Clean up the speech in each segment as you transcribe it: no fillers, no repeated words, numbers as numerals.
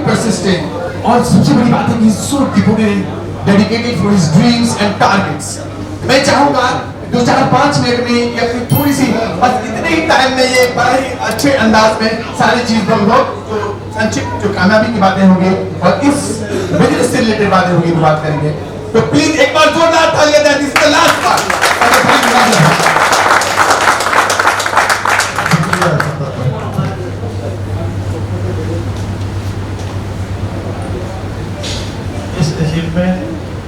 persistent, और सबसे बड़ी बात है कि so devoted, dedicated for his dreams and targets. मैं चाहूँगा 2-4-5 मिनट में या फिर थोड़ी सी बस इतने ही टाइम में ये बड़ा ही अच्छे अंदाज में सारी चीज हम लोग तो संक्षिप्त जो कामयाबी की बातें होंगी और इस बिजनेस से रिलेटेड बातें होंगी वो बात करेंगे। तो प्लीज एक बार जोरदार तालियां दें। This is the last part. इस अचीवमेंट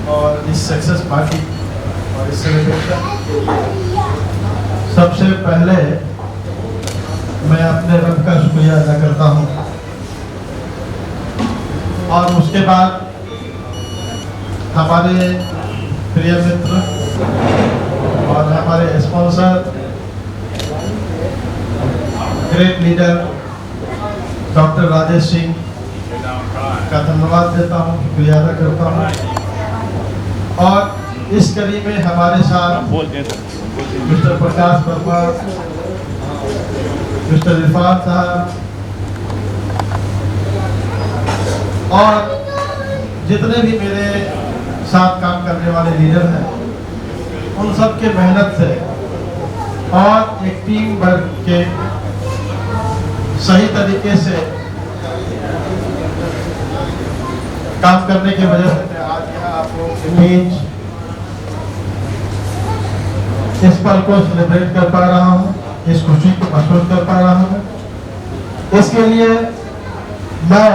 और इस सक्सेस पार्टी और इस सेलिब्रेशन के लिए सबसे पहले मैं अपने रब का शुक्रिया अदा करता हूँ और उसके बाद हमारे प्रिय मित्र और हमारे sponsor great leader doctor Rajesh Singh का धन्यवाद देता हूँ, शुक्रिया अदा करता हूँ। और इस कड़ी में हमारे साथ मिस्टर प्रकाश वर्मा, मिस्टर इरफान साहब और जितने भी मेरे साथ काम करने वाले लीडर हैं, उन सब के मेहनत से और एक टीम वर्क के सही तरीके से काम करने की वजह से मैं आज यहाँ आप लोगों के बीच इस पल को सेलिब्रेट कर पा रहा हूँ, इस खुशी को महसूस कर पा रहा हूँ। इसके लिए मैं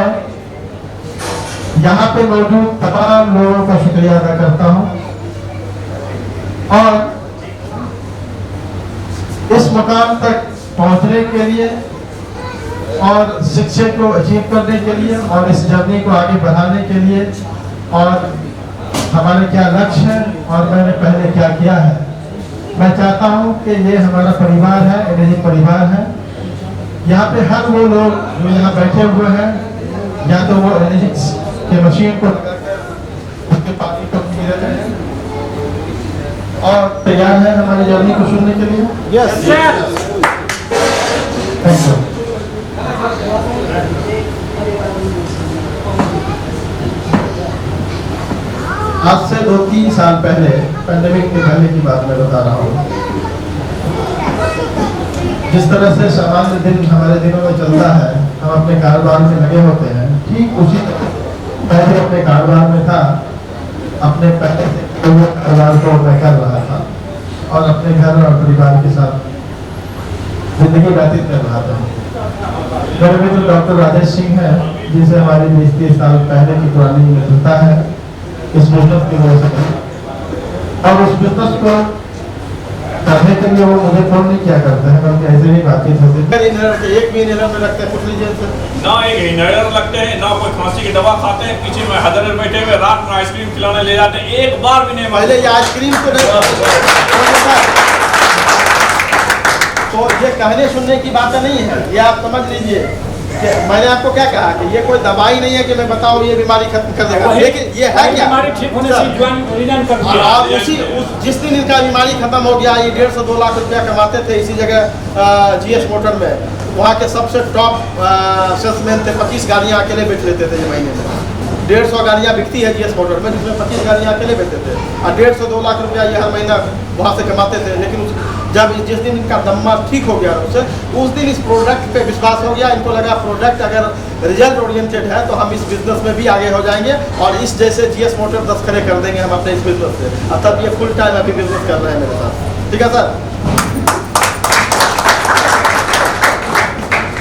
यहाँ पे मौजूद तमाम लोगों का शुक्रिया अदा करता हूँ और इस मुकाम तक पहुँचने के लिए और शिक्षा को अचीव करने के लिए और इस जर्नी को आगे बढ़ाने के लिए और हमारे क्या लक्ष्य है और मैंने पहले क्या किया है। मैं चाहता हूं कि ये हमारा परिवार है, एनर्जी परिवार है। यहाँ पे हर वो लोग जो यहाँ बैठे हुए हैं, या तो वो एनर्जी के मशीन को उसके पानी को पी रहे हैं और तैयार है हमारी जर्नी को सुनने के लिए। Yes thank you. आज से 2-3 साल पहले, पैंडेमिक के पहले की बात मैं बता रहा हूँ, जिस तरह से सामान्य दिन हमारे दिनों में चलता है, हम अपने कारोबार में लगे होते हैं, ठीक उसी पहले अपने कारोबार में था, अपने पहले से कारोबार को मैं कर रहा था और अपने घर और परिवार के साथ जिंदगी व्यतीत कर रहा था। मेरे मित्र डॉक्टर राजेश सिंह है, जिनसे हमारी 20-30 साल पहले की पुरानी मित्रता है इस बिजनेस की वजह से, और उस बिजनेस को करने के लिए वो मुझे फोन नहीं किया करते हैं, बल्कि ऐसे ही बातचीत होती है। एक भी इनहेलर में लगता है, कुछ लीजिए ना एक इनहेलर लगते हैं, ना कोई खांसी की दवा खाते हैं, पीछे में हजर बैठे हुए रात में आइसक्रीम खिलाने ले जाते हैं, एक बार भी नहीं। पहले ये आइसक्रीम तो नहीं, तो ये कहने सुनने की बातें नहीं है, ये आप समझ लीजिए कि मैंने आपको क्या कहा कि ये कोई दवाई नहीं है कि मैं बताऊं ये बीमारी खत्म कर देगा, लेकिन ये है क्या बीमारी ठीक होने से रिजाइन कर दिया। और जिस दिन इनका बीमारी खत्म हो गया, ये 150-2 लाख रुपया कमाते थे इसी जगह जीएस मोटर में, वहाँ के सबसे टॉप सेल्समैन थे, 25 गाड़ियाँ अकेले बेच लेते थे ये महीने में। 150 गाड़ियाँ बिकती है जीएस मोटर में, जिसमें 25 गाड़ियाँ अकेले बेचते थे और 150-2 लाख रुपया ये हर महीना वहाँ से कमाते थे। लेकिन जब जिस दिन इनका दम्मा ठीक हो गया उनसे, उस दिन इस प्रोडक्ट पे विश्वास हो गया। इनको लगा प्रोडक्ट अगर रिजल्ट ओरिएंटेड है तो हम इस बिजनेस में भी आगे हो जाएंगे और इस जैसे जीएस मोटर 10 खड़े कर देंगे हम अपने इस बिजनेस से। और तब ये फुल टाइम अभी बिजनेस कर रहे हैं मेरे साथ, ठीक है सर।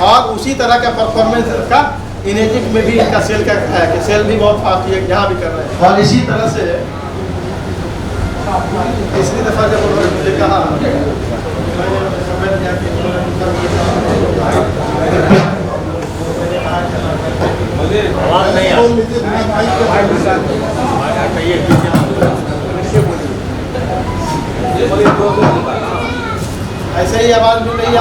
और उसी तरह का परफॉर्मेंस का इनेजिक में भी इनका सेल का है कि सेल भी बहुत फास्ट है, यहाँ भी कर रहे हैं। और इसी तरह से पिछली दफा जब उन्होंने मुझे कहा ऐसे ही आवाज भी नहीं आ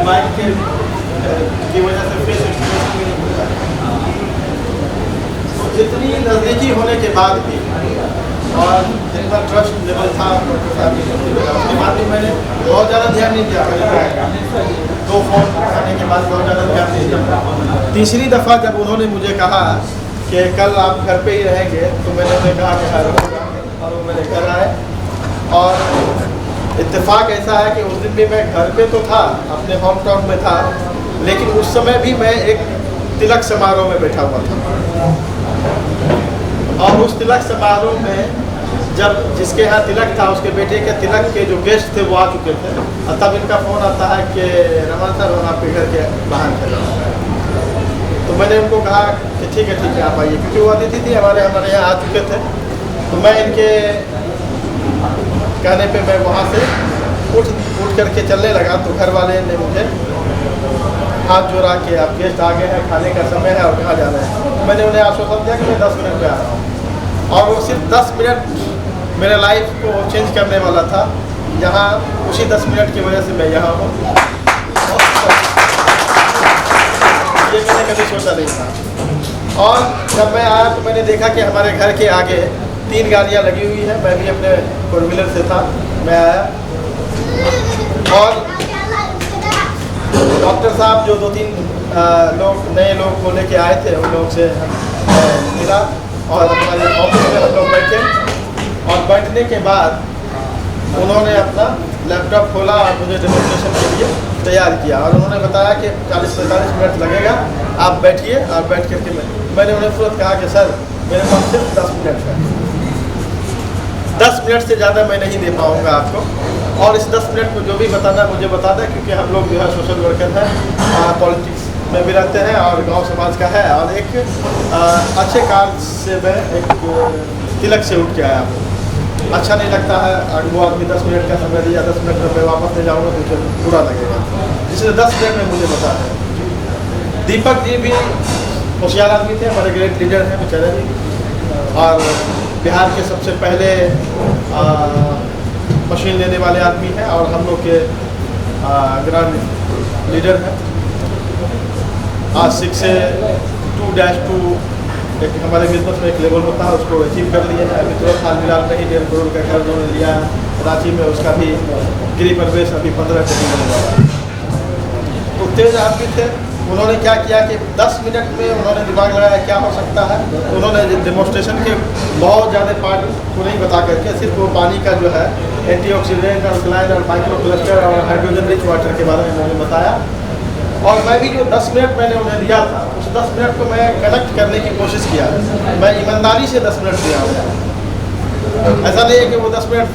माइक की वजह से फेस एक्सप्रेशन भी नहीं होता। जितनी नज़दीकी होने के बाद भी और जिन पर ट्रस्ट लेवल था उसके बाद भी मैंने बहुत ज़्यादा ध्यान नहीं दिया। 2 फ़ोन करने के बाद बहुत ज़्यादा ध्यान नहीं दिया। तीसरी दफ़ा जब उन्होंने मुझे कहा कि कल आप घर पे ही रहेंगे, तो मैंने उन्हें कहा कि हाँ रहूँगा, और वो मेरे घर आए। और इत्तेफाक ऐसा है कि उस दिन भी मैं घर पे तो था, अपने होम टाउन में था, लेकिन उस समय भी मैं एक तिलक समारोह में बैठा हुआ था। और उस तिलक समारोह में जब जिसके यहाँ तिलक था, उसके बेटे के तिलक के जो गेस्ट थे वो आ चुके थे, और तब इनका फ़ोन आता है कि रमन सर हम आपके घर के बाहर थे। तो मैंने उनको कहा कि ठीक है आप आइए, क्योंकि वो अतिथि थी हमारे यहाँ आ चुके थे। तो मैं इनके कहने पे मैं वहाँ से उठ करके चलने लगा, तो घर वाले ने मुझे हाथ जोड़ा कि आप गेस्ट आ गए हैं, खाने का समय है और कहाँ जा रहे हैं। मैंने उन्हें आश्वासन दिया कि मैं 10 मिनट में आ रहा हूँ, और वो सिर्फ 10 मिनट मेरे लाइफ को चेंज करने वाला था। यहाँ उसी 10 मिनट की वजह से मैं यहाँ हूँ। ये मैंने कभी सोचा नहीं था। और जब मैं आया तो मैंने देखा कि हमारे घर के आगे 3 गाड़ियाँ लगी हुई हैं। मैं भी अपने 4 व्हीलर से था, मैं आया, और डॉक्टर साहब जो 2-3 नए लोग को लेके आए थे, उन लोगों से मिला, और हमारे ऑफिस में हम लोग बैठे, और बैठने के बाद उन्होंने अपना लैपटॉप खोला और मुझे डेमोन्स्ट्रेशन के लिए तैयार किया, और उन्होंने बताया कि 40-45 मिनट लगेगा, आप बैठिए। और बैठ करके मैंने उन्हें तुरंत कहा कि सर मेरे पास सिर्फ 10 मिनट है, 10 मिनट से ज़्यादा मैं नहीं दे पाऊँगा आपको, और इस 10 मिनट में जो भी बताना मुझे बता दें, क्योंकि हम लोग जो है सोशल वर्कर हैं, पॉलिटिक्स में भी रहते हैं और गांव समाज का है, और एक अच्छे कार्य से मैं एक तिलक से उठ के आया हूँ। अच्छा नहीं लगता है, अगर वो आदमी 10 मिनट का समय दिया, 10 मिनट में मैं वापस नहीं जाऊँगा तो मुझे बुरा लगेगा, इसलिए 10 मिनट में मुझे बता दें। दीपक जी भी होशियार आदमी थे, हमारे ग्रेट लीडर हैं बेचारे जी, और बिहार के सबसे पहले मशीन लेने वाले आदमी हैं, और हम लोग के ग्रांड लीडर हैं। आज 6 से 2-2 एक हमारे बिजनेस में एक लेवल होता है, उसको अचीव कर लिए हैं। अभी तुरंत हाल फिलहाल में ही 1.5 करोड़ का घर उन्होंने लिया रांची में, उसका भी गृह प्रवेश अभी 15 कोटी होने वाला है। तो तेज आदमी थे, उन्होंने क्या किया कि 10 मिनट में उन्होंने दिमाग लगाया क्या हो सकता है। तो उन्होंने डेमोन्स्ट्रेशन के बहुत ज़्यादा पार्ट को नहीं बता करके सिर्फ वो पानी का जो है एंटीऑक्सीडेंट और क्लाइन और माइक्रो क्लस्टर और हाइड्रोजन रिच वाटर के बारे में उन्होंने बताया। और मैं भी जो 10 मिनट मैंने उन्हें दिया था, उस 10 मिनट को मैं कनेक्ट करने की कोशिश किया। मैं ईमानदारी से 10 मिनट दिया हूँ, ऐसा नहीं है कि वो 10 मिनट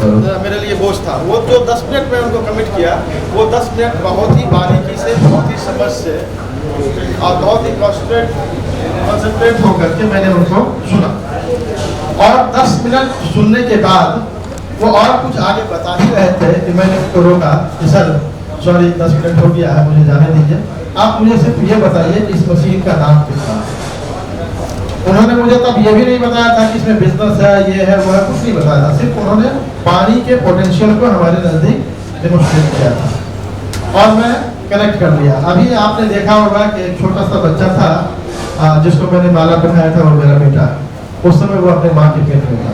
मेरे लिए बोझ था। वो जो 10 मिनट में उनको कमिट किया, वो 10 मिनट बहुत ही बारीकी से, बहुत ही समझ से और बहुत ही कॉन्सेंट्रेट होकर के मैंने उनको सुना। और 10 मिनट सुनने के बाद वो और कुछ आगे बता ही रहे थे कि मैंने उनको रोका कि सर सॉरी 10 मिनट हो गया है, मुझे जाने दीजिए, आप मुझे सिर्फ ये बताइए इस मशीन का नाम क्या था। उन्होंने मुझे तब ये भी नहीं बताया था कि इसमें बिजनेस है, ये है, वो है, कुछ नहीं बताया था। सिर्फ उन्होंने पानी के पोटेंशियल को हमारे नज़दीक डेमोन्स्ट्रेट किया था, और मैं कनेक्ट कर लिया। अभी आपने देखा होगा कि एक छोटा सा बच्चा था जिसको मैंने माला पहनाया था, वो मेरा बेटा, उस समय वो अपने माँ के पेट में था,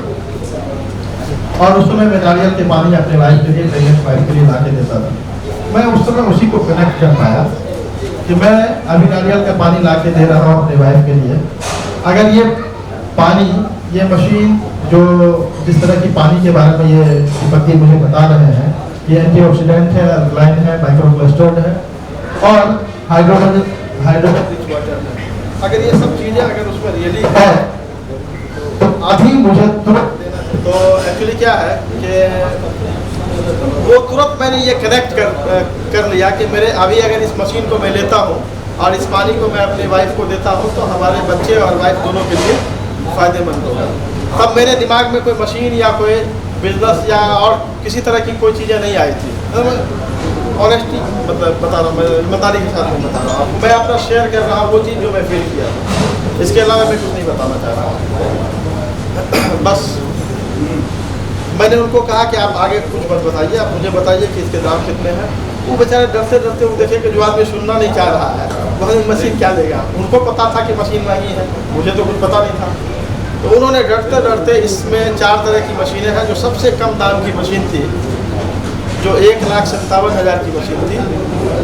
और उस समय मैं नारियल के पानी अपने वाइफ के लिए, प्रेगनेंट वाइफ के लिए ला के देता था। मैं उस समय उसी को कनेक्ट कर पाया कि मैं अभी नारियल का पानी ला के दे रहा हूँ अपने वाइफ के लिए। अगर ये पानी, ये मशीन जो जिस तरह की पानी के बारे में ये दीपक जी मुझे बता रहे हैं, ये एंटीऑक्सीडेंट है, अल्कलाइन है, माइक्रोक्लस्टर्ड है और हाइड्रोजन रिच वाटर है। अगर ये सब चीज़ें अगर उसमें रियली है तो अभी मुझे तुरंत देना है। तो एक्चुअली क्या है कि वो तुरंत मैंने ये कनेक्ट कर लिया कि मेरे अभी अगर इस मशीन को मैं लेता हूँ और इस पानी को मैं अपनी वाइफ को देता हूँ तो हमारे बच्चे और वाइफ दोनों के लिए फ़ायदेमंद होगा। तब मेरे दिमाग में कोई मशीन या कोई बिजनेस या और किसी तरह की कोई चीज़ें नहीं आई थी। ऑनेस्टी मतलब बता रहा हूँ, मैं ईमानदारी के साथ में बता रहा हूँ, मैं अपना शेयर कर रहा हूँ वो चीज़ जो मैं फील किया। इसके अलावा मैं कुछ नहीं बताना चाह रहा हूँ। बस मैंने उनको कहा कि आप आगे कुछ मत बताइए, आप मुझे बताइए कि इसके दाम कितने हैं। वो बेचारे डरते डरते वो देखे कि जो आदमी सुनना नहीं चाह रहा है वह मशीन क्या देगा। उनको पता था कि मशीन महंगी है, मुझे तो कुछ पता नहीं था। तो उन्होंने डरते डरते इसमें 4 तरह की मशीनें हैं। जो सबसे कम दाम की मशीन थी जो 1,57,000 की मशीन थी,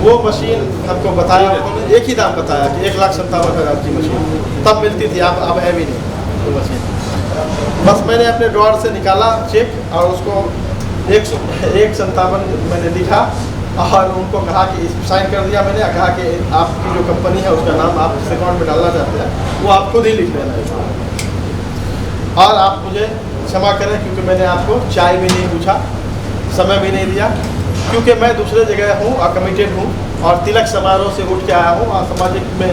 वो मशीन हमको बताया, उन्होंने एक ही दाम बताया कि 1,57,000 की मशीन तब मिलती थी, अब है भी नहीं वो मशीन। बस मैंने अपने ड्रॉअर से निकाला चेक और उसको 1,57 मैंने लिखा और उनको कहा कि इस साइन कर दिया मैंने, कहा कि आपकी जो कंपनी है उसका नाम आप इस अकाउंट में डालना चाहते हैं वो आप खुद ही लिख लेना है। और आप मुझे क्षमा करें क्योंकि मैंने आपको चाय भी नहीं पूछा, समय भी नहीं दिया, क्योंकि मैं दूसरे जगह हूँ और कमिटेड हूँ और तिलक समारोह से उठ के आया हूँ और सामाजिक में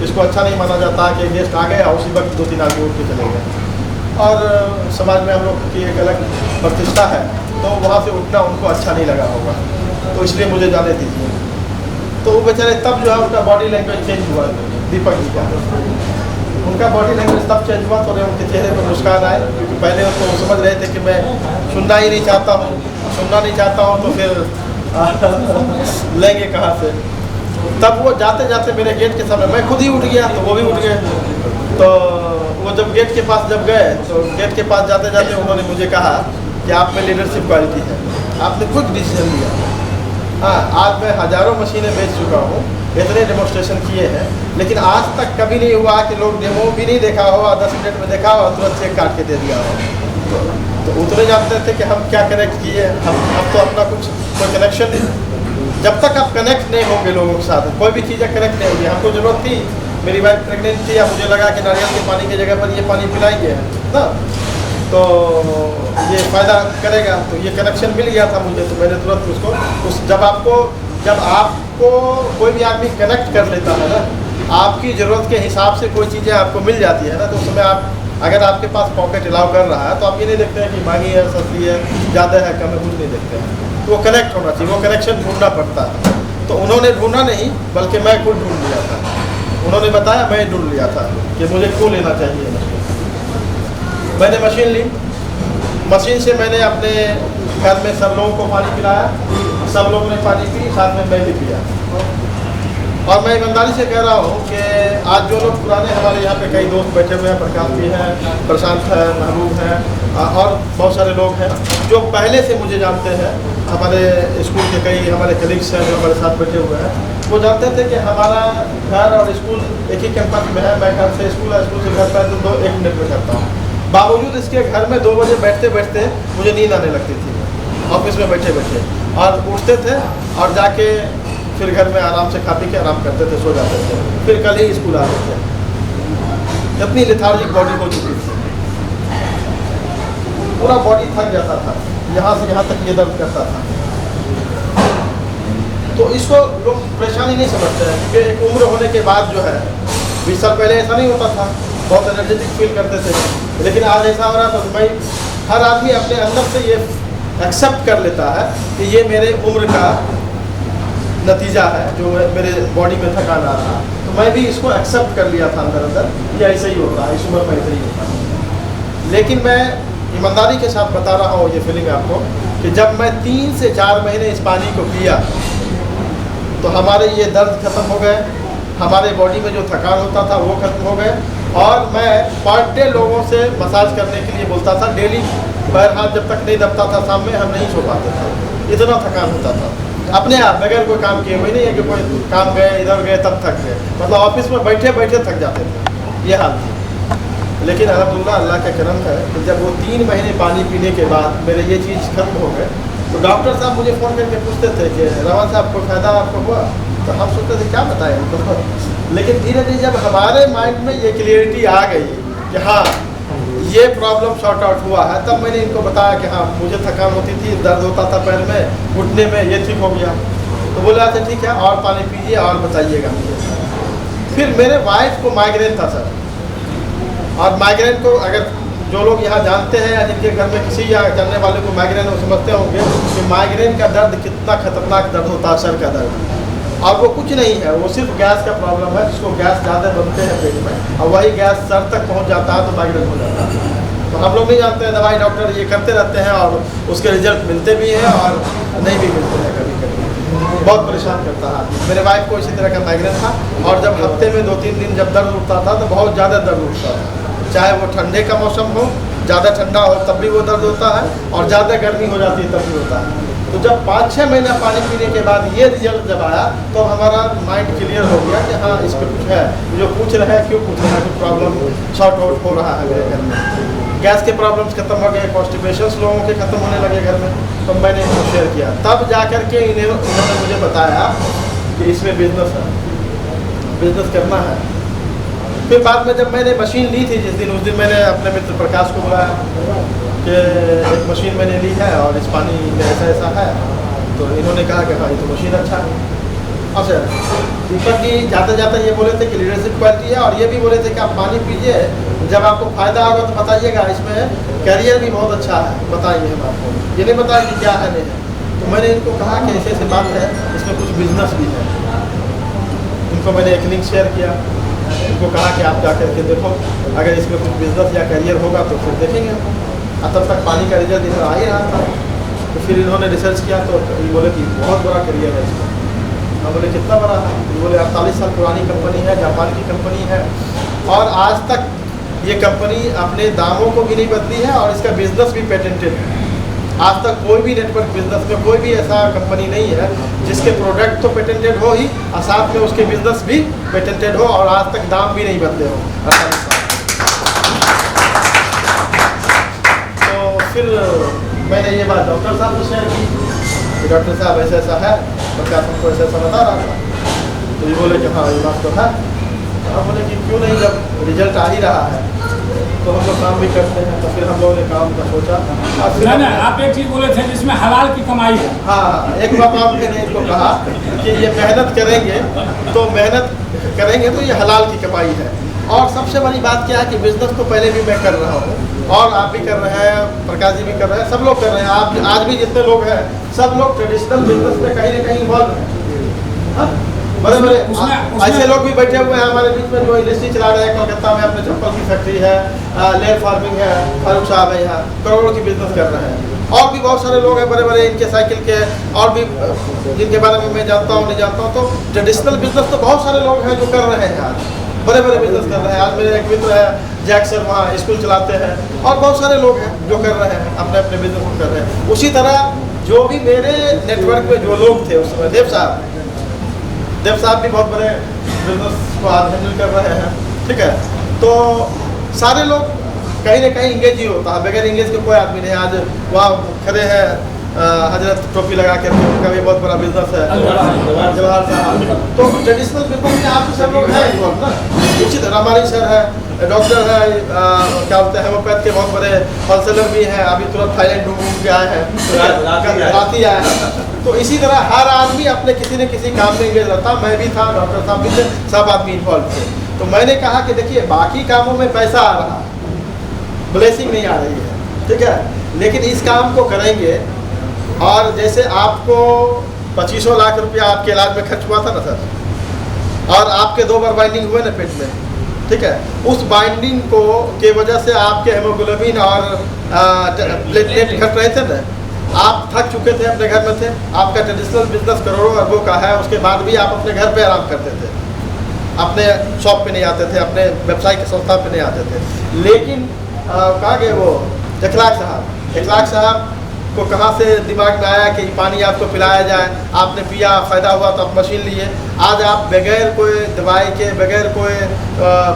इसको अच्छा नहीं माना जाता कि गेस्ट आ गए और उसी वक्त 2-3 आदमी उठ के चले गए और समाज में हम लोग की एक अलग प्रतिष्ठा है, तो वहाँ से उठना उनको अच्छा नहीं लगा होगा, तो इसलिए मुझे जाने दीजिए। तो वो बेचारे तब जो है उनका बॉडी लैंग्वेज चेंज हुआ, दीपक जी का उनका बॉडी लैंग्वेज तब चेंज हुआ, थोड़े उनके चेहरे पर मुस्कान आए, क्योंकि पहले तो समझ रहे थे कि मैं सुनना ही नहीं चाहता हूँ, सुनना नहीं चाहता हूँ तो फिर लेंगे कहाँ से। तब वो जाते जाते मेरे गेट के सामने, मैं खुद ही उठ गया तो वो भी उठ गए, तो वो जब गेट के पास जब गए तो गेट के पास जाते जाते उन्होंने मुझे कहा कि आप में लीडरशिप क्वालिटी है, आपने क्विक डिसीजन लिया। हाँ, आज मैं हज़ारों मशीनें बेच चुका हूँ, इतने डेमोस्ट्रेशन किए हैं, लेकिन आज तक कभी नहीं हुआ कि लोग डेमो भी नहीं देखा हो और 10 मिनट में देखा हो और तुरंत चेक काट के दे दिया हो। तो उतने जानते थे कि हम क्या कनेक्ट किए, हम तो अपना कुछ कोई कनेक्शन नहीं। जब तक आप कनेक्ट नहीं होंगे लोगों के साथ, कोई भी चीज़ें कनेक्ट नहीं होगी। हमको ज़रूरत थी, मेरी वाइफ प्रेगनेंट थी, या मुझे लगा कि नारियल के पानी की जगह पर ये पानी पिलाएंगे ना, तो ये फ़ायदा करेगा, तो ये कनेक्शन मिल गया था मुझे, तो मैंने तुरंत उसको जब आपको कोई भी आदमी कनेक्ट कर लेता है ना, आपकी ज़रूरत के हिसाब से कोई चीज़ें आपको मिल जाती है ना, तो उस समय आप अगर आपके पास पॉकेट अलाउ कर रहा है तो आप ये नहीं देखते हैं कि महंगी है, सस्ती है, ज़्यादा है, कम है, कुछ नहीं देखते हैं। तो वो कनेक्ट होना चाहिए, वो कनेक्शन ढूंढना पड़ता है। तो उन्होंने ढूंढा नहीं, बल्कि मैं खुद ढूंढ लिया था। उन्होंने बताया, मैं ढूंढ लिया था कि मुझे क्यों लेना चाहिए मशीन। मैंने मशीन ली, मशीन से मैंने अपने घर में सब लोगों को पानी पिलाया, सब लोगों ने पानी पी, साथ में मैं भी पिया। और मैं ईमानदारी से कह रहा हूँ कि आज जो लोग पुराने, हमारे यहाँ पे कई दोस्त बैठे हुए हैं, प्रकाश भी हैं, प्रशांत है, महबूब है और बहुत सारे लोग हैं जो पहले से मुझे जानते हैं। हमारे स्कूल के कई हमारे कलीग्स हैं जो हमारे साथ बैठे हुए हैं, वो जानते थे कि हमारा घर और स्कूल एक ही कैंपस में है। मैं घर से स्कूल है, स्कूल से घर पर तो 1 मिनट में करता हूँ। बावजूद इसके घर में 2 बजे बैठते बैठते मुझे नींद आने लगती थी, ऑफिस में बैठे बैठे, और उठते थे और जाके फिर घर में आराम से खा पी के आराम करते थे, सो जाते थे, फिर कल ही स्कूल आते थे। इतनी लेथार्जिक बॉडी हो चुकी थी, पूरा बॉडी थक जाता था, यहाँ से यहाँ तक ये दर्द करता था। तो इसको लोग परेशानी नहीं समझते हैं, क्योंकि एक उम्र होने के बाद जो है, 20 साल पहले ऐसा नहीं होता था, बहुत एनर्जेटिक फील करते थे, लेकिन आज ऐसा हो रहा था। तो भाई हर आदमी अपने अंदर से ये एक्सेप्ट कर लेता है कि ये मेरे उम्र का नतीजा है, जो मेरे बॉडी में थकान आ रहा। तो मैं भी इसको एक्सेप्ट कर लिया था अंदर अंदर, ये ऐसे ही होता है, इस उम्र में ऐसे ही होता है। लेकिन मैं ईमानदारी के साथ बता रहा हूँ ये फीलिंग आपको, कि जब मैं 3 से 4 महीने इस पानी को पिया तो हमारे ये दर्द खत्म हो गए, हमारे बॉडी में जो थकान होता था वो खत्म हो गए। और मैं पर डे लोगों से मसाज करने के लिए बोलता था, डेली पैर हाथ जब तक नहीं दबता था शाम में, हम नहीं सो पाते थे, इतना थकान होता था अपने आप, बगैर कोई काम किए हुए। नहीं है कि कोई काम गए, इधर गए तब थक गए, मतलब ऑफिस में बैठे बैठे थक जाते थे, ये हाल थी। लेकिन अल्हम्दुलिल्लाह अल्लाह का करम है कि जब वो 3 महीने पानी पीने के बाद मेरे ये चीज़ खत्म हो गए, तो डॉक्टर साहब मुझे फ़ोन करके पूछते थे कि रवान साहब को फ़ायदा आपको हुआ? तो हम सोचते थे क्या बताएं उनको। लेकिन धीरे धीरे जब हमारे माइंड में ये क्लियरिटी आ गई कि हाँ ये प्रॉब्लम सॉर्ट आउट हुआ है, तब मैंने इनको बताया कि हाँ मुझे थकान होती थी, दर्द होता था पैर में, घुटने में, ये ठीक हो गया। तो बोले अच्छा ठीक है, और पानी पीजिए और बताइएगा मुझे। फिर मेरे वाइफ को माइग्रेन था सर, और माइग्रेन को अगर जो लोग यहाँ जानते हैं या जिनके घर में किसी या जानने वाले को माइग्रेन हो, समझते होंगे कि माइग्रेन का दर्द कितना खतरनाक दर्द होता है, सर का दर्द। और वो कुछ नहीं है, वो सिर्फ गैस का प्रॉब्लम है, जिसको गैस ज़्यादा बनते हैं पेट में, और वही गैस सर तक पहुँच जाता है तो माइग्रेन हो जाता है। तो हम लोग नहीं जानते हैं, दवाई डॉक्टर ये करते रहते हैं और उसके रिजल्ट मिलते भी हैं और नहीं भी मिलते हैं, कभी कभी बहुत परेशान करता है। मेरे वाइफ को इसी तरह का माइग्रेन था, और जब हफ्ते में 2-3 दिन जब दर्द उठता था तो बहुत ज़्यादा दर्द उठता था, चाहे वो ठंडे का मौसम हो, ज़्यादा ठंडा हो तब भी वो दर्द होता है, और ज़्यादा गर्मी हो जाती है तब भी होता है। तो जब 5-6 महीना पानी पीने के बाद ये रिजल्ट जब आया तो हमारा माइंड क्लियर हो गया कि हाँ इस पर कुछ है। जो पूछ रहे हैं क्यों पूछ रहे हैं, कुछ प्रॉब्लम सॉर्ट आउट हो रहा है मेरे घर में। गैस के प्रॉब्लम्स खत्म हो गए, कॉन्स्टिपेशंस लोगों के खत्म होने लगे घर में। तो मैंने इनको शेयर किया, तब जा कर के इन्होंने मुझे बताया कि इसमें बिजनेस करना है। फिर बाद में जब मैंने मशीन ली थी जिस दिन, उस दिन मैंने अपने मित्र प्रकाश को बुलाया कि एक मशीन मैंने ली है और इस पानी में ऐसा ऐसा है। तो इन्होंने कहा कि हाँ ये तो मशीन अच्छा है। अच्छा, दीपक जी जाते जाते ये बोले थे कि लीडरशिप क्वालिटी है, और ये भी बोले थे कि आप पानी पीजिए, जब आपको फ़ायदा होगा तो बताइएगा, इसमें कैरियर भी बहुत अच्छा है, बताएंगे हम आपको। ये नहीं बताया कि क्या है नहीं है। तो मैंने इनको कहा कि ऐसे ऐसी बात है, इसमें कुछ बिजनेस भी है। इनको मैंने एक लिंक शेयर किया, इनको कहा कि आप जा करके देखो, अगर इसमें कुछ बिजनेस या करियर होगा तो फिर देखेंगे। और तब तक पानी का रिजल्ट इधर आ ही रहा था। तो फिर इन्होंने रिसर्च किया तो ये बोले कि बहुत बड़ा करियर है इसमें। हम बोले कितना बड़ा है? ये बोले 48 साल पुरानी कंपनी है, जापान की कंपनी है, और आज तक ये कंपनी अपने दामों को भी नहीं बदली है, और इसका बिजनेस भी पेटेंटेड है। आज तक कोई भी नेटवर्क बिजनेस में कोई भी ऐसा कंपनी नहीं है जिसके प्रोडक्ट तो पेटेंटेड हो ही और साथ में उसके बिजनेस भी पेटेंटेड हो, और आज तक दाम भी नहीं बदले हो। तो फिर मैंने ये बात डॉक्टर साहब को शेयर की कि डॉक्टर साहब ऐसा ऐसा है, प्रकाश हमको ऐसा ऐसा बता रहा था। तो ये बोले कि हाँ ये बात तो है। हम बोले कि क्यों नहीं, जब रिजल्ट आ ही रहा है तो हम लोग काम भी करते हैं। तो फिर हम लोगों ने काम का सोचा। और फिर ना आप एक चीज बोले थे जिसमें हलाल की कमाई है। हाँ, एक बात मैंने इनको कहा कि ये मेहनत करेंगे तो ये हलाल की कमाई है। और सबसे बड़ी बात क्या है कि बिजनेस तो पहले भी मैं कर रहा हूँ, और आप भी कर रहे हैं, प्रकाश जी भी कर रहे हैं, सब लोग कर रहे हैं। आप आज भी जितने लोग हैं सब लोग ट्रेडिशनल बिजनेस में कहीं ना कहीं इन्वॉल्व हैं। बड़े ऐसे लोग भी बैठे हुए हैं हमारे बीच में जो इंडस्ट्री चला रहे हैं। कलकत्ता में अपने चप्पल की फैक्ट्री है, लेयर फार्मिंग है, फारूक साहब है, यहाँ करोड़ों की बिजनेस कर रहे हैं। और भी बहुत सारे लोग हैं बड़े बड़े, इनके साइकिल के, और भी जिनके बारे में मैं जानता हूँ नहीं जानता हूँ। तो ट्रेडिशनल बिजनेस तो बहुत सारे लोग हैं जो कर रहे हैं, आज बड़े बड़े बिजनेस कर रहे हैं। आज मेरे एक मित्र है जैक सर, वहाँ स्कूल चलाते हैं, और बहुत सारे लोग हैं जो कर रहे हैं, अपने अपने बिजनेस को कर रहे हैं। उसी तरह जो भी मेरे नेटवर्क में जो लोग थे उस समय, देव साहब भी बहुत बड़े बिजनेस को आज हैंडल कर रहे हैं, ठीक है। तो सारे लोग कहीं ना कहीं इंगेज ही होता है, बगैर इंगेज के कोई आदमी नहीं। आज वहाँ खड़े हैं हजरत टोपी लगा के, उनका भी बहुत बड़ा बिजनेस है, जवाहर साहब। तो ट्रेडिशनल बिजनेस में आप सब लोग हैं इन्वॉल्व ना। उसी तरह हमारी सर है, डॉक्टर है, क्या बोलते हैं, होम्योपैथ के बहुत बड़े होलसेलर भी हैं, अभी तुरंत थाईलैंड घूम के आए हैं, राती आए हैं। तो इसी तरह हर आदमी अपने किसी न किसी काम में इंगेज रहता। मैं भी था, डॉक्टर साहब भी थे, सब आदमी इन्वॉल्व थे। तो मैंने कहा कि देखिए बाकी कामों में पैसा आ रहा है, ब्लेसिंग नहीं आ रही है, ठीक है, लेकिन इस काम को करेंगे। और जैसे आपको 2500 लाख रुपया आपके इलाज में खर्च हुआ था ना सर, और आपके 2 बार बाइंडिंग हुए ना पेट में, ठीक है, उस बाइंडिंग को के वजह से आपके हेमोग्लोबिन और प्लेटलेट घट रहे थे ना, आप थक चुके थे, अपने घर में थे, आपका ट्रेडिशनल बिजनेस करोड़ों अरबों का है, उसके बाद भी आप अपने घर पे आराम करते थे, अपने शॉप पे नहीं आते थे, अपने व्यवसाय के संस्था पे नहीं आते थे। लेकिन कहाँ गए वो इखलाक साहब को कहाँ से दिमाग में आया कि पानी आपको पिलाया जाए, आपने पिया, फ़ायदा हुआ तो आप मशीन लिए। आज आप बगैर कोई दवाई के, बगैर कोई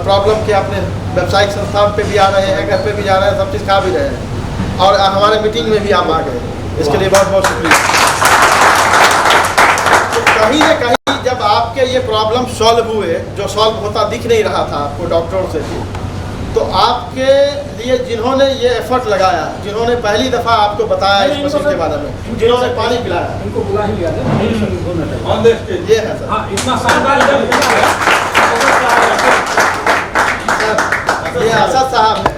प्रॉब्लम के अपने व्यावसायिक संस्थान पे भी आ रहे हैं, घर पे भी जा रहे हैं, सब चीज़ खा भी रहे हैं, और हमारे मीटिंग में भी आप आ गए, इसके लिए बहुत बहुत शुक्रिया। तो कहीं ना कहीं जब आपके ये प्रॉब्लम सॉल्व हुए, जो सॉल्व होता दिख नहीं रहा था आपको डॉक्टरों से भी, तो आपके लिए जिन्होंने ये एफर्ट लगाया, जिन्होंने पहली दफ़ा आपको बताया इस मशीन के बारे में, जिन्होंने पानी पिलाया, इनको बुला ही लिया ये है सर। हाँ, इतना शानदार ये असद साहब है,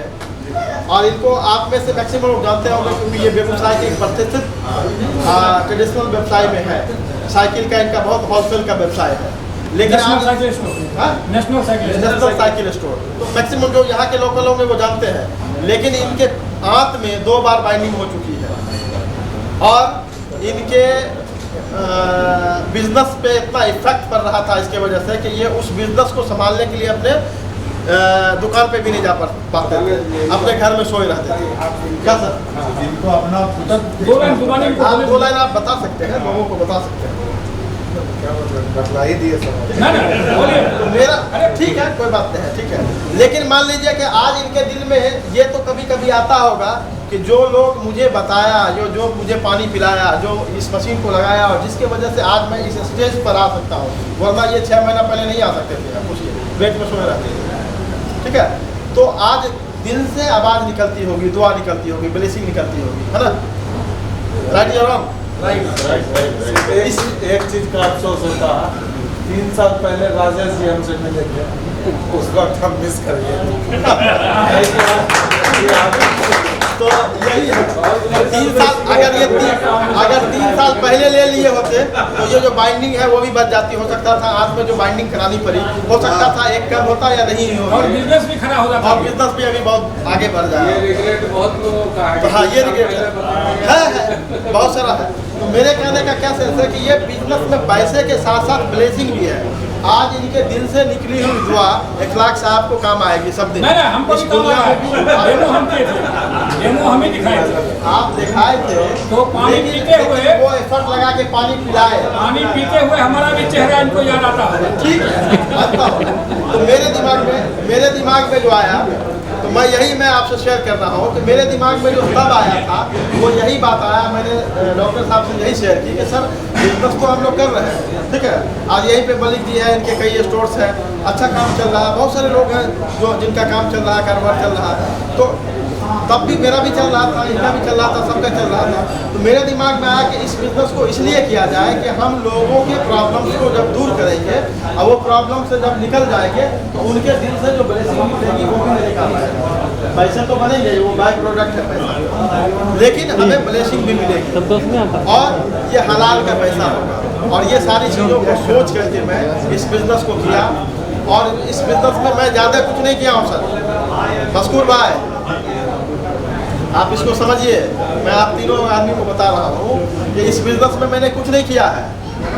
और इनको आप में से मैक्सिमम लोग जानते होंगे क्योंकि ये बेगूसराय के एक प्रतिष्ठित ट्रेडिशनल व्यवसाय में है। साइकिल का इनका बहुत होलसेल का व्यवसाय है। लेकिन नेशनल साइकिल स्टोर तो मैक्सिमम जो यहाँ के लोकल होंगे वो जानते हैं। लेकिन इनके आंत में 2 बार बाइंडिंग हो चुकी है, और इनके बिजनेस पे इतना इफेक्ट पड़ रहा था इसके वजह से कि ये उस बिजनेस को संभालने के लिए अपने दुकान पे भी नहीं जा पाते थे, अपने घर में सोए रहते थे। क्या सर? जिनको अपना दो लाइन जुबानी में आप 2 लाइन आप बता सकते हैं, लोगों को बता सकते हैं। बतला ही दिए सब। ना ना बोलिए। तो मेरा ठीक है, कोई बात नहीं है, ठीक है। लेकिन मान लीजिए कि आज इनके दिल में ये तो कभी कभी आता होगा कि जो लोग मुझे बताया, जो मुझे पानी पिलाया, जो इस मशीन को लगाया और जिसके वजह से आज मैं इस स्टेज पर आ सकता हूँ, वरना ये 6 महीना पहले नहीं आ सकते थे। पूछिए, बेड में सोए रहते थे, ठीक है। तो आज दिल से आवाज़ निकलती होगी, दुआ निकलती होगी, ब्लेसिंग निकलती होगी, है ना? राइट या रॉन्ग? एक चीज का अफसोस होता है, 3 साल पहले राजेश जी हमसे मिले थे, उस वक्त हम मिस कर गए। तो यही है, 3 साल अगर 3 साल पहले ले लिए होते तो ये जो बाइंडिंग है वो भी बच जाती। हो सकता था आज में जो बाइंडिंग करानी पड़ी, हो सकता था एक कम होता या नहीं और होता, बिजनेस भी खड़ा हो जाता और बिजनेस भी अभी बहुत आगे बढ़ जाए। रिग्रेट बहुत लोगों का है। तो हाँ, ये रिग्रेट है, बहुत सारा है। तो मेरे कहने का क्या सेंस है कि ये बिजनेस में पैसे के साथ साथ ब्लेसिंग भी है। आज इनके दिल से निकली हुई दुआ इखलाक साहब को काम आएगी सब दिन। नहीं हमको इस भी काम दुनिया आया में भी है। डेमो हम किए थे, डेमो हमें दिखाए थे। आप दिखाए थे तो पानी लेकिन पीते हुए वो एफर्ट लगा के पानी पिलाए। पानी पीते हुए हमारा भी चेहरा इनको याद आता है। ठीक है, आता हूँ। तो मेरे दिमाग में जो आया, तो मैं यही मैं आपसे शेयर कर रहा हूँ कि मेरे दिमाग में जो तब आया था वो यही बात आया। मैंने डॉक्टर साहब से यही शेयर की कि सर बिजनेस तो हम लोग कर रहे हैं, ठीक है। आज यहीं पे मलिक जी है, इनके कई स्टोर्स हैं, अच्छा काम चल रहा है, बहुत सारे लोग हैं जो जिनका काम चल रहा है, कारोबार चल रहा है। तो तब भी मेरा भी चल रहा था, इनका भी चल रहा था, सबका चल रहा था। तो मेरे दिमाग में आया कि इस बिजनेस को इसलिए किया जाए कि हम लोगों के प्रॉब्लम्स को जब दूर करेंगे और वो प्रॉब्लम से जब निकल जाएंगे तो उनके दिल से जो ब्लेसिंग मिलेगी वो भी मेरे काम आएगा। पैसे तो बनेंगे, वो बाय प्रोडक्ट है पैसा, लेकिन हमें ब्लेसिंग भी मिलेगी और ये हलाल का पैसा होगा। और ये सारी चीज़ों को सोच करके मैं इस बिजनेस को किया। और इस बिजनेस में मैं ज़्यादा कुछ नहीं किया हूँ सर। मशकूर भाई, आप इसको समझिए, मैं आप तीनों आदमी को बता रहा हूँ कि इस बिजनेस में मैंने कुछ नहीं किया है।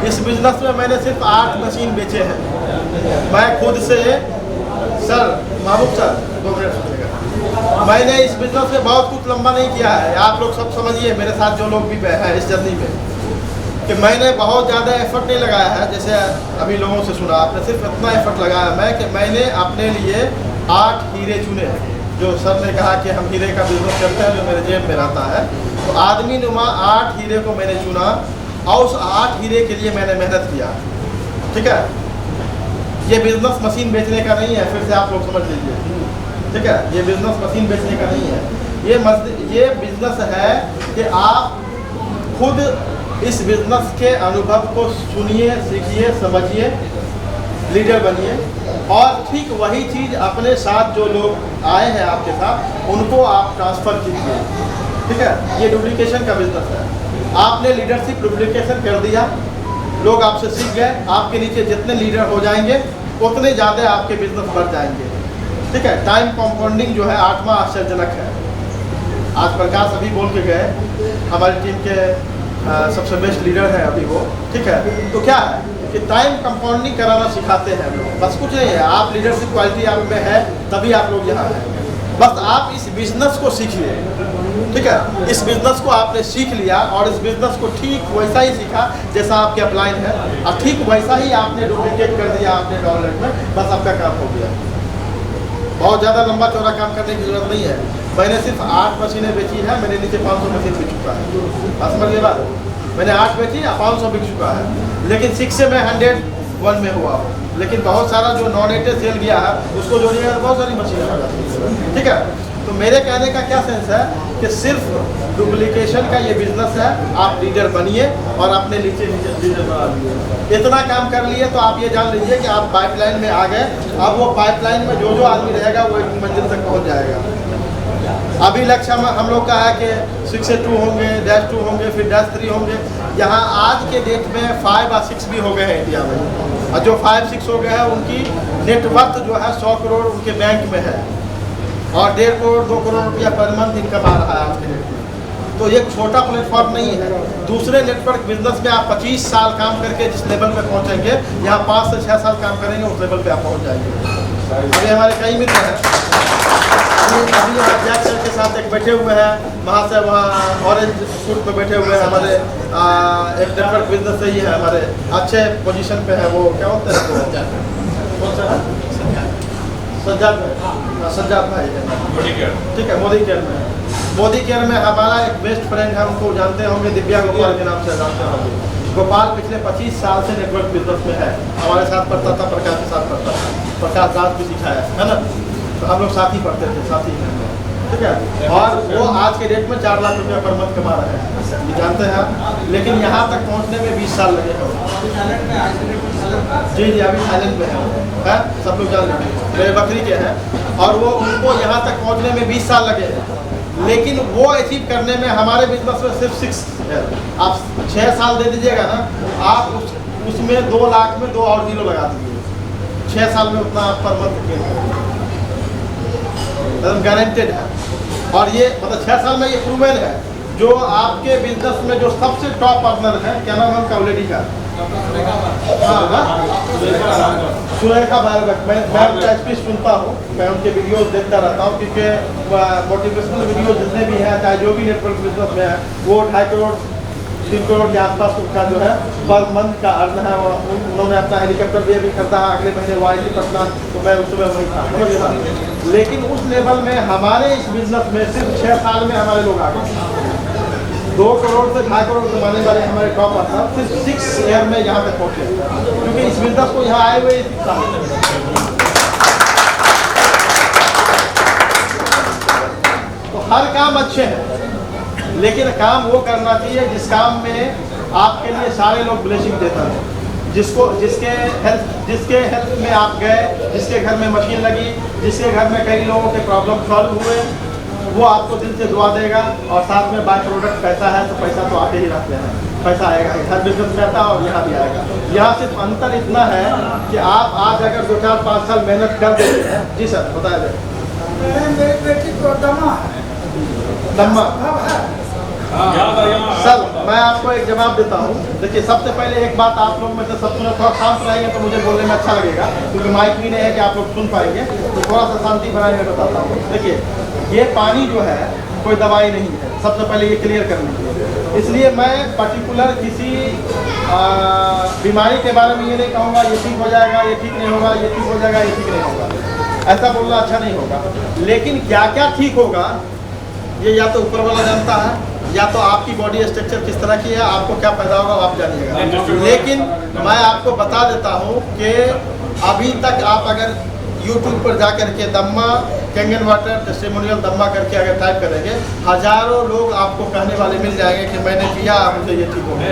इस बिजनेस में मैंने सिर्फ 8 मशीन बेचे हैं। मैं खुद से, सर महबूब सर 2 मिनट सुनिएगा, मैंने इस बिजनेस में बहुत कुछ लंबा नहीं किया है। आप लोग सब समझिए, मेरे साथ जो लोग भी हैं इस जर्नी में, कि मैंने बहुत ज़्यादा एफर्ट नहीं लगाया है। जैसे अभी लोगों से सुना आपने, सिर्फ इतना एफर्ट लगाया मैं कि मैंने अपने लिए 8 हीरे चुने हैं। जो सर ने कहा कि हम हीरे का बिजनेस करते हैं, जो मेरे जेब में रहता है, तो आदमी नुमा 8 हीरे को मैंने चुना और उस 8 हीरे के लिए मैंने मेहनत किया, ठीक है। ये बिजनेस मशीन बेचने का नहीं है, फिर से आप लोग समझ लीजिए, ठीक है। ये बिजनेस मशीन बेचने का नहीं है, ये बिजनेस है कि आप खुद इस बिजनेस के अनुभव को सुनिए, सीखिए, समझिए, लीडर बनिए और ठीक वही चीज़ अपने साथ जो लोग आए हैं आपके साथ उनको आप ट्रांसफ़र कीजिए, ठीक है। ये डुप्लीकेशन का बिजनेस है। आपने लीडरशिप डुप्लीकेशन कर दिया, लोग आपसे सीख गए, आपके नीचे जितने लीडर हो जाएंगे उतने ज़्यादा आपके बिजनेस बढ़ जाएंगे, ठीक है। टाइम कंपाउंडिंग जो है 8वां आश्चर्यजनक है। आज प्रकाश अभी बोल के गए, हमारी टीम के सबसे बेस्ट लीडर है अभी वो, ठीक है। तो क्या है कि टाइम कंपाउंडिंग कराना सिखाते हैं लोग, बस कुछ नहीं है। आप लीडरशिप क्वालिटी आप में है तभी आप लोग यहाँ हैं। बस आप इस बिजनेस को सीखिए, ठीक है। इस बिजनेस को आपने सीख लिया और इस बिजनेस को ठीक वैसा ही सीखा जैसा आपके अपलाइन है और ठीक वैसा ही आपने डुप्लीकेट कर दिया अपने डॉलर में, बस आपका काम हो गया। बहुत ज़्यादा लंबा चौड़ा काम करने की जरूरत नहीं है। मैंने सिर्फ 8 मशीनें बेची है, मेरे नीचे 500 मशीन बिक चुका है। आप समझिए बात, मैंने 8 बेची, 500 बिक चुका है। लेकिन 6 से मैं 101 में हुआ हूँ। लेकिन बहुत सारा जो नॉन एटेड सेल गया है उसको जोड़िएगा तो बहुत सारी मशीनें हो जाती है, ठीक है। तो मेरे कहने का क्या सेंस है कि सिर्फ डुप्लीकेशन का ये बिजनेस है। आप लीडर बनिए और अपने नीचे लीडर बना लीजिए। इतना काम कर लिए तो आप ये जान लीजिए कि आप पाइपलाइन में आ गए। अब वो पाइपलाइन में जो आदमी रहेगा वो एक मंजिल तक पहुँच जाएगा। अभी लक्ष्य हम लोग का है कि 6 से 2 होंगे, -2 होंगे, फिर -3 होंगे। यहाँ आज के डेट में 5 और 6 भी हो गए हैं इंडिया में, और जो 5-6 हो गए हैं उनकी नेटवर्थ जो है 100 करोड़ उनके बैंक में है और 1.5 करोड़ 2 करोड़ रुपया पर मंथ इनकम आ रहा है आज के डेट में। तो ये छोटा प्लेटफॉर्म नहीं है। दूसरे नेटवर्क बिजनेस में आप 25 साल काम करके जिस लेवल पे पहुँचेंगे, यहाँ 5 से 6 साल काम करेंगे उस लेवल पे आप पहुँच जाएंगे। अभी हमारे कई मित्र हैं, अभी यहाँ जैक सर के साथ एक बैठे हुए हैं, वहाँ से वहाँ ऑरेंज सूट पे बैठे हुए हैं हमारे एक नेटवर्क बिजनेस से ही है, हमारे अच्छे पोजीशन पे है। वो क्या होता है कौन सा है? सज्जाद भाई, सज्जाद भाई ठीक है, मोदी केयर में है। मोदी केयर में हमारा एक बेस्ट फ्रेंड है, हमको जानते होंगे, दिव्या गोपाल के नाम से जानते होंगे। गोपाल पिछले 25 साल से नेटवर्क बिजनेस में है, हमारे साथ पढ़ता था, प्रकाश के साथ पढ़ता था, प्रकाश दास भी सिखाया है ना, तो हम लोग साथ ही पढ़ते थे, साथ ही हैं, ठीक है। और वो आज के डेट में 4 लाख रुपया पर मंथ कमा रहे हैं, ये जानते हैं आप। लेकिन यहाँ तक पहुँचने में 20 साल लगे हैं। जी अभी थाईलैंड में है, सब लोग जान लेंगे, मेरे बकरी के हैं, और वो उनको यहाँ तक पहुँचने में 20 साल लगे हैं। लेकिन वो अचीव करने में हमारे बिजनेस में सिर्फ 6 है। आप 6 साल दे दीजिएगा ना, आप उसमें 2 लाख में 2 और जीरो लगा दीजिए, 6 साल में उतना आप पर मंथ गारंटेड है। और ये मतलब 6 साल में ये प्रूवन है। जो आपके बिजनेस में जो सबसे टॉप पार्टनर है, क्या नाम है उनका लेडी का? सुरेखा भारत। मैं उनका स्पीच सुनता हूँ, मैं उनके वीडियोस देखता रहता हूँ, क्योंकि मोटिवेशनल वीडियो जितने भी हैं, चाहे जो भी नेटवर्क बिजनेस में है, वो 2.5 करोड़ 3 करोड़ के आसपास उनका जो है पर मंथ का अर्न है। उन्होंने अपना हेलीकॉप्टर भी अभी करता है, अगले महीने वाई पटना, तो मैं उस समय वही था। लेकिन उस लेवल में हमारे इस बिजनेस में सिर्फ 6 साल में हमारे लोग आ गए। 2 करोड़ से 2.5 करोड़ कमाने वाले हमारे टॉप पार्टनर सिर्फ 6 ईयर में यहाँ तक पहुँचे, क्योंकि इस बिजनेस को यहाँ आए हुए तो हर काम अच्छे हैं, लेकिन काम वो करना चाहिए जिस काम में आपके लिए सारे लोग ब्लेसिंग देते हैं। जिसके हेल्थ में आप गए, जिसके घर में मशीन लगी, जिसके घर में कई लोगों के प्रॉब्लम सॉल्व हुए, वो आपको दिल से दुआ देगा। और साथ में बाय प्रोडक्ट पैसा है, तो पैसा तो आते ही रहते हैं, पैसा आएगा, हर बिजनेस में आता है और यहाँ भी आएगा। यहाँ सिर्फ अंतर इतना है कि आप आज अगर 2, 4, 5 साल मेहनत कर देते हैं। जी सर बताया जाए। मेरी बेटी को दमा सर मैं आपको एक जवाब देता हूँ। देखिए, सबसे पहले एक बात, आप लोग में से सब सुनो, थोड़ा शांत रहेंगे तो मुझे बोलने में अच्छा लगेगा, क्योंकि माइक भी नहीं है कि आप लोग सुन पाएंगे, तो थोड़ा सा शांति बनाए मैं बताता हूँ। देखिए, ये पानी जो है कोई दवाई नहीं है, सबसे पहले ये क्लियर कर लीजिए। इसलिए मैं पर्टिकुलर किसी बीमारी के बारे में ये नहीं कहूँगा ये ठीक हो जाएगा, ये ठीक नहीं होगा, ये ठीक हो जाएगा, ये ठीक नहीं होगा, ऐसा बोलना अच्छा नहीं होगा। लेकिन क्या क्या ठीक होगा ये या तो ऊपर वाला जानता है, या तो आपकी बॉडी स्ट्रक्चर किस तरह की है, आपको क्या पैदा होगा आप जानिएगा। लेकिन मैं आपको बता देता हूँ कि अभी तक आप अगर YouTube पर जा करके दम्मा कैंगन वाटर टेस्टिमोनियल दम्मा करके अगर टाइप करेंगे, हजारों लोग आपको कहने वाले मिल जाएंगे कि मैंने किया, मुझे ये ठीक हो गया।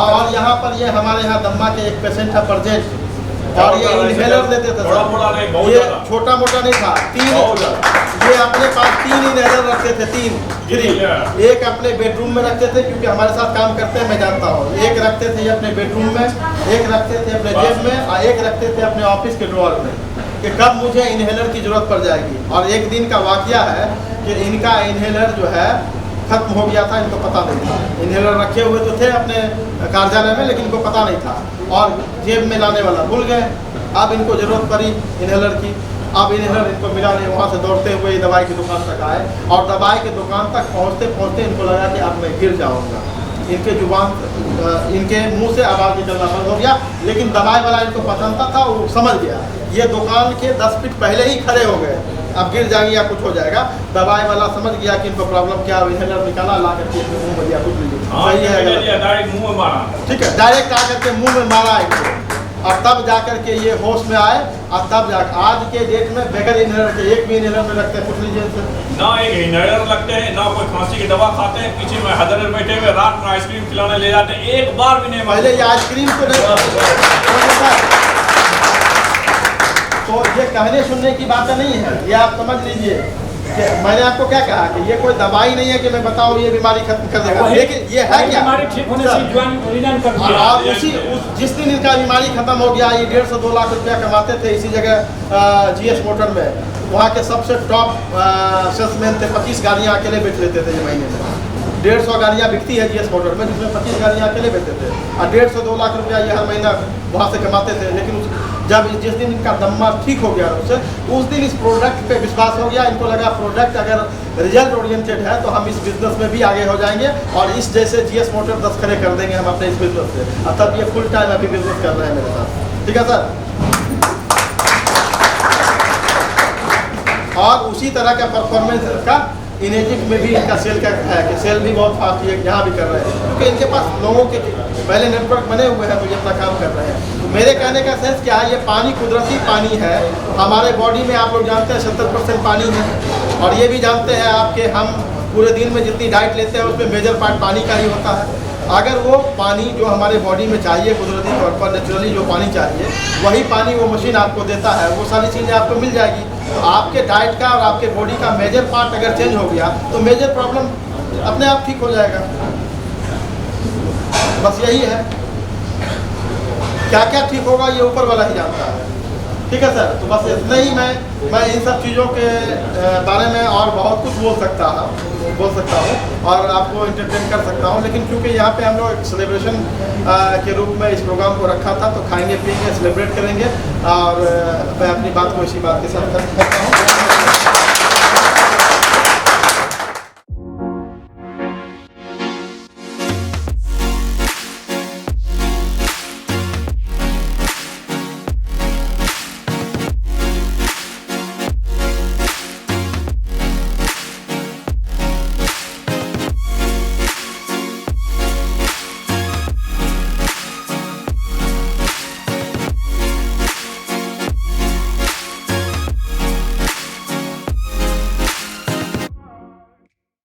और यहाँ पर ये हमारे यहाँ दम्मा के एक पेशेंट है परजेंट, और ये इनहेलर देते थे, ये छोटा मोटा नहीं था, 3 ये अपने पास 3 इनहेलर रखते थे, 3 ग्रिल। एक अपने बेडरूम में रखते थे, क्योंकि हमारे साथ काम करते हैं मैं जानता हूँ। एक रखते थे अपने बेडरूम में, एक रखते थे अपने जेब में, और एक रखते थे अपने ऑफिस के ड्रॉअर में, कि कब मुझे इनहेलर की जरूरत पड़ जाएगी। और एक दिन का वाकया है कि इनका इनहेलर जो है खत्म हो गया था, इनको पता नहीं था। इनहेलर रखे हुए तो थे अपने कार्यालय में, लेकिन इनको पता नहीं था, और जेब में लाने वाला भूल गए। अब इनको जरूरत पड़ी इनहेलर की, अब इनहेलर इनको मिला नहीं, वहाँ से दौड़ते हुए दवाई की दुकान तक आए, और दवाई की दुकान तक पहुँचते पहुँचते इनको लगा कि अब मैं गिर जाऊँगा। इनके जुबान, इनके मुंह से आवाज़ निकलना बंद हो गया, लेकिन दवाई वाला इनको पसंद था, वो समझ गया। ये दुकान के 10 फीट पहले ही खड़े हो गए, अब गिर जाएंगे या कुछ हो जाएगा। दवाई वाला समझ गया कि इनको प्रॉब्लम क्या, इनहेलर निकाला, ला करके मुँह में दिया, कुछ लीजिए, सही है, ठीक है, डायरेक्ट आकर के मुँह में मारा इनको, और तब जाकर के ये होश में आए। और तब जाकर आज के डेट में बगैर इनहेलर के एक भी इनहेलर में रखते हैं, पूछ लीजिए ना एक इनहेलर लगते हैं, ना कोई खांसी की दवा खाते हैं, पीछे में हैदर बैठे हुए रात में आइसक्रीम खिलाने ले जाते हैं, एक बार भी नहीं। पहले ये आइसक्रीम को नहीं, तो ये कहने सुनने की बातें नहीं है, ये आप समझ लीजिए। मैंने आपको क्या कहा कि ये कोई दवाई नहीं है कि मैं बताऊं ये बीमारी खत्म कर देगा, लेकिन ये है क्या, बीमारी ठीक होने से निदान कर दिया। और जिस दिन इनका बीमारी खत्म हो गया, ये 1.5 से 2 लाख रुपया कमाते थे इसी जगह GS मोटर में, वहाँ के सबसे टॉप सेल्समैन थे, 25 गाड़ियाँ अकेले बेच लेते थे ये महीने में। 150 गाड़ियाँ बिकती है GS मोटर में, जिसमें 25 गाड़ियाँ अकेले बेचते थे, और 1.5 से 2 लाख रुपया ये हर महीना वहाँ से कमाते थे। लेकिन जब जिस दिन इनका दम्मा ठीक हो गया उससे, उस दिन इस प्रोडक्ट पे विश्वास हो गया। इनको लगा प्रोडक्ट अगर रिजल्ट ओरिएंटेड है तो हम इस बिजनेस में भी आगे हो जाएंगे और इस जैसे जीएस मोटर 10 खड़े कर देंगे हम अपने इस बिजनेस से। और तब ये फुल टाइम अभी बिजनेस कर रहे हैं मेरे साथ। ठीक है सर। और उसी तरह का परफॉर्मेंस का इनेजिक में भी इनका सेल का है कि सेल भी बहुत फास्ट है, यहाँ भी कर रहे हैं क्योंकि इनके पास लोगों के पहले नेटवर्क बने हुए हैं तो ये अपना काम कर रहे हैं। तो मेरे कहने का सेंस क्या है, ये पानी कुदरती पानी है। हमारे बॉडी में आप लोग जानते हैं 70% पानी है और ये भी जानते हैं आपके हम पूरे दिन में जितनी डाइट लेते हैं उसमें मेजर पार्ट पानी का ही होता है। अगर वो पानी जो हमारे बॉडी में चाहिए कुदरती तौर पर नेचुरली जो पानी चाहिए वही पानी वो मशीन आपको देता है, वो सारी चीज़ें आपको मिल जाएगी। तो आपके डाइट का और आपके बॉडी का मेजर पार्ट अगर चेंज हो गया तो मेजर प्रॉब्लम अपने आप ठीक हो जाएगा। बस यही है, क्या क्या ठीक होगा ये ऊपर वाला ही जानता है। ठीक है सर। तो बस इतना ही मैं इन सब चीज़ों के बारे में और बहुत कुछ बोल सकता हूँ और आपको इंटरटेन कर सकता हूँ, लेकिन क्योंकि यहाँ पे हम लोग एक सेलिब्रेशन के रूप में इस प्रोग्राम को रखा था तो खाएंगे पिएंगे सेलिब्रेट करेंगे और मैं अपनी बात को इसी बात के साथ करता हूँ।